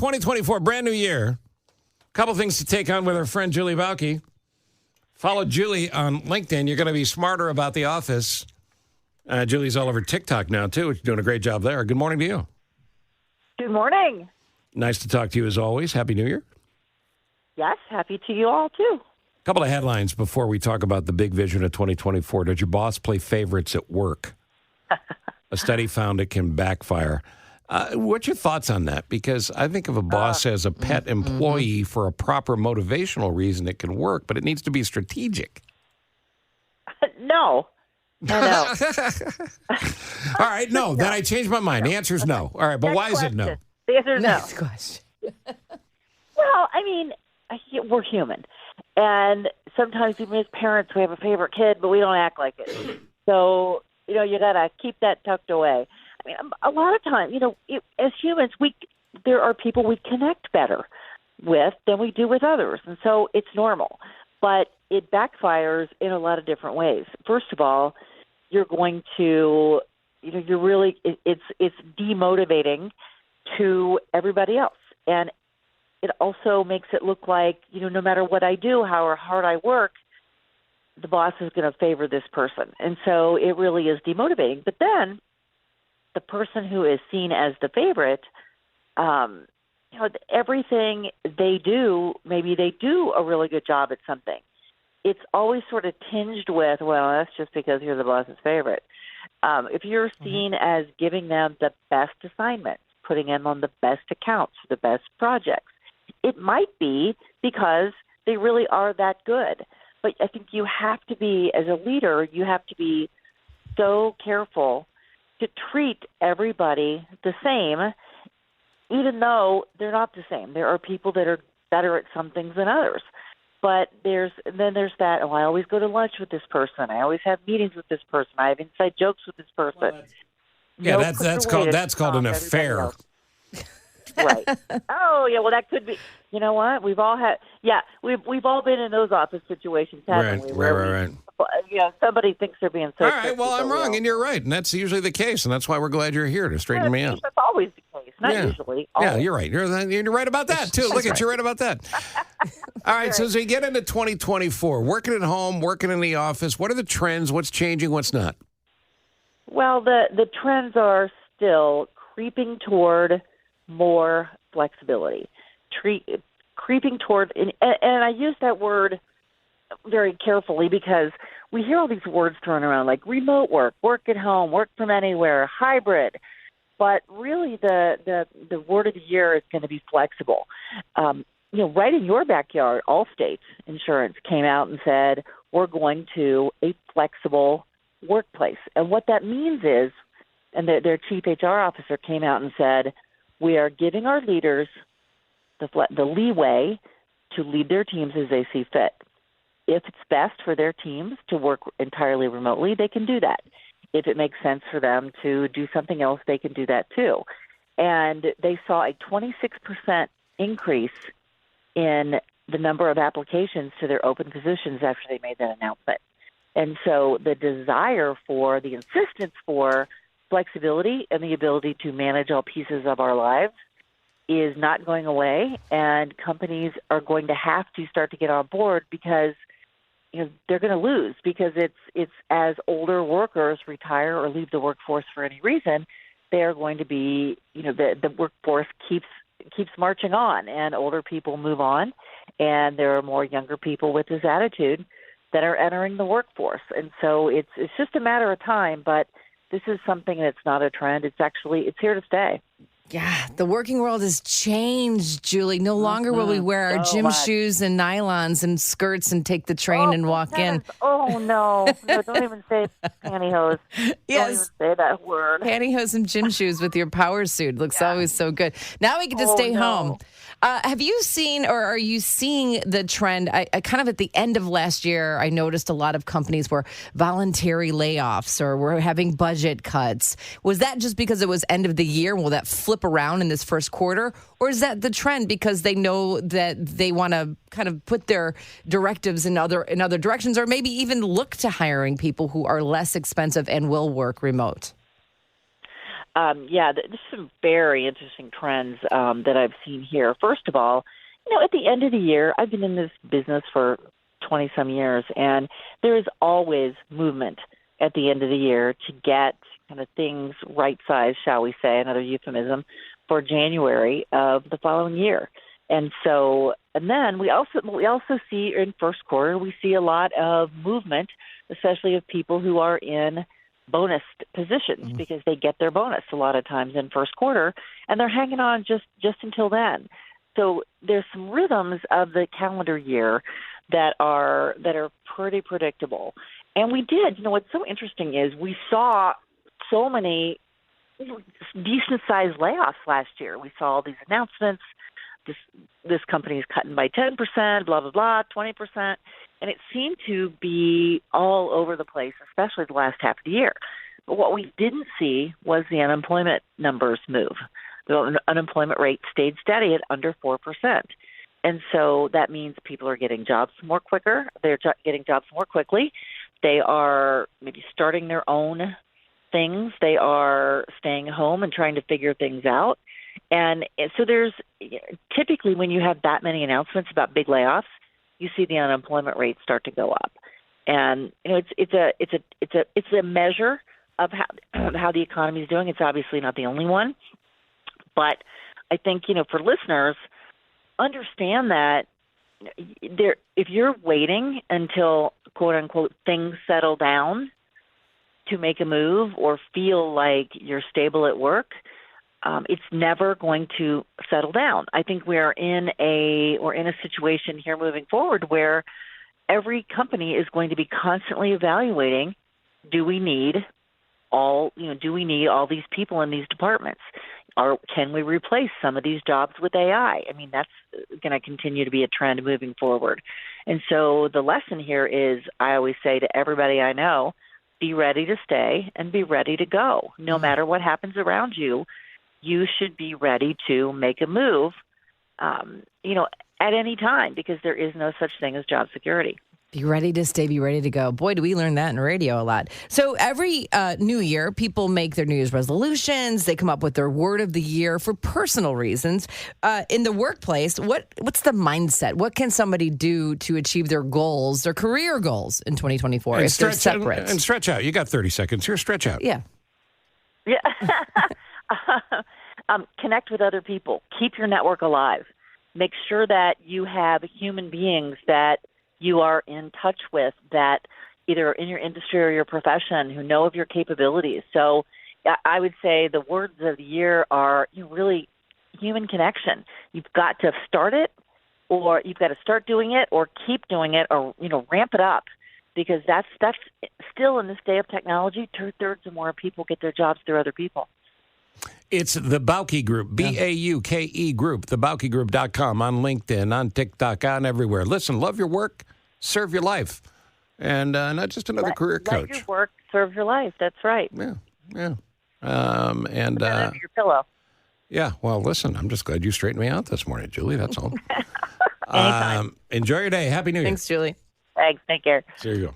2024, brand new year. Couple things to take on with our friend Julie Bauke. Follow Julie on LinkedIn. You're going to be smarter about the office. Julie's all over TikTok now, too. You're doing a great job there. Good morning to you. Good morning. Nice to talk to you as always. Happy New Year. Yes, happy to you all, too. A couple of headlines before we talk about the big vision of 2024. Does your boss play favorites at work? A study found it can backfire. What's your thoughts on that? Because I think if a boss has a pet employee for a proper motivational reason, it can work, but it needs to be strategic. No. No. All right, no. Then I changed my mind. The answer is no. All right, but why is it no? The answer is no. Next question. Well, I mean, we're human. And sometimes even as parents, we have a favorite kid, but we don't act like it. So, you got to keep that tucked away. I mean, a lot of times, as humans, there are people we connect better with than we do with others. And so it's normal. But it backfires in a lot of different ways. First of all, you're going to, it's demotivating to everybody else. And it also makes it look like, no matter what I do, how hard I work, the boss is going to favor this person. And so it really is demotivating. But then the person who is seen as the favorite, everything they do, maybe they do a really good job at something. It's always sort of tinged with, well, that's just because you're the boss's favorite. If you're seen as giving them the best assignments, putting them on the best accounts, the best projects, it might be because they really are that good. But I think you have to be, as a leader, you have to be so careful to treat everybody the same, even though they're not the same. There are people that are better at some things than others. But there's that, I always go to lunch with this person. I always have meetings with this person. I have inside jokes with this person. Well, that's called an affair. Right. Oh, yeah, well, that could be. You know what? We've all been in those office situations, haven't we? Right. Somebody thinks they're being so. All right, well, I'm wrong, and you're right, and that's usually the case, and that's why we're glad you're here to straighten me out. That's always the case, not usually. Always. Yeah, you're right. You're right about that, too. Look at you, right about that. All right, so as we get into 2024, working at home, working in the office, what are the trends? What's changing? What's not? Well, the trends are still creeping toward more flexibility, creeping toward, and I use that word very carefully because we hear all these words thrown around like remote work, work at home, work from anywhere, hybrid. But really the word of the year is going to be flexible. Right in your backyard, Allstate Insurance came out and said, we're going to a flexible workplace. And what that means is, and their chief HR officer came out and said, we are giving our leaders the leeway to lead their teams as they see fit. If it's best for their teams to work entirely remotely, they can do that. If it makes sense for them to do something else, they can do that too. And they saw a 26% increase in the number of applications to their open positions after they made that announcement. And so the desire for, the insistence for flexibility and the ability to manage all pieces of our lives is not going away, and companies are going to have to start to get on board because they're going to lose, because it's as older workers retire or leave the workforce for any reason, they are going to be, the workforce keeps marching on, and older people move on, and there are more younger people with this attitude that are entering the workforce. And so it's just a matter of time, but this is something that's not a trend. It's here to stay. Yeah, the working world has changed, Julie. No longer will we wear our gym shoes and nylons and skirts and take the train and walk in. Oh, no, don't even say pantyhose. Yes. Don't even say that word. Pantyhose and gym shoes with your power suit. Looks always so good. Now we get to stay home. Have you seen, or are you seeing the trend? I kind of at the end of last year, I noticed a lot of companies were voluntary layoffs or were having budget cuts. Was that just because it was end of the year? Will that flip around in this first quarter? Or is that the trend because they know that they want to kind of put their directives in other directions, or maybe even look to hiring people who are less expensive and will work remote? There's some very interesting trends that I've seen here. First of all, at the end of the year, I've been in this business for 20-some years, and there is always movement at the end of the year to get kind of things right-sized, shall we say, another euphemism, for January of the following year. And then we also see in first quarter, we see a lot of movement, especially of people who are in bonus positions because they get their bonus a lot of times in first quarter, and they're hanging on just until then. So there's some rhythms of the calendar year that are pretty predictable. And we did, what's so interesting is we saw so many decent-sized layoffs last year. We saw all these announcements. This company is cutting by 10%, blah, blah, blah, 20%. And it seemed to be all over the place, especially the last half of the year. But what we didn't see was the unemployment numbers move. The unemployment rate stayed steady at under 4%. And so that means people are getting jobs more quicker. They're getting jobs more quickly. They are maybe starting their own things. They are staying home and trying to figure things out. And so there's typically when you have that many announcements about big layoffs, you see the unemployment rate start to go up. And it's a measure of how the economy is doing. It's obviously not the only one, but I think for listeners, understand that if you're waiting until quote unquote things settle down to make a move or feel like you're stable at work, it's never going to settle down. I think we're in a situation here moving forward where every company is going to be constantly evaluating, do we need all these people in these departments? Or can we replace some of these jobs with AI? I mean, that's going to continue to be a trend moving forward. And so the lesson here is, I always say to everybody I know, be ready to stay and be ready to go. No matter what happens around you, you should be ready to make a move, at any time, because there is no such thing as job security. Be ready to stay, be ready to go. Boy, do we learn that in radio a lot. So every new year, people make their New Year's resolutions. They come up with their word of the year for personal reasons. In the workplace, what's the mindset? What can somebody do to achieve their goals, their career goals in 2024 and if they're separate? And stretch out. You got 30 seconds here. Stretch out. Yeah. Yeah. Connect with other people. Keep your network alive. Make sure that you have human beings that you are in touch with, that either in your industry or your profession, who know of your capabilities. So I would say the words of the year are really human connection. You've got to start it, or you've got to start doing it, or keep doing it, or ramp it up, because that's still in this day of technology, 2/3 or more people get their jobs through other people. It's the Bauke Group, Bauke Group, thebaukegroup.com, on LinkedIn, on TikTok, on everywhere. Listen, love your work, serve your life, and not just another career coach. Let your work serve your life. That's right. Yeah. Put that under your pillow. Yeah, well, listen, I'm just glad you straightened me out this morning, Julie. That's all. Anytime. Enjoy your day. Happy New Year. Thanks, Julie. Thanks. Take care. There you go.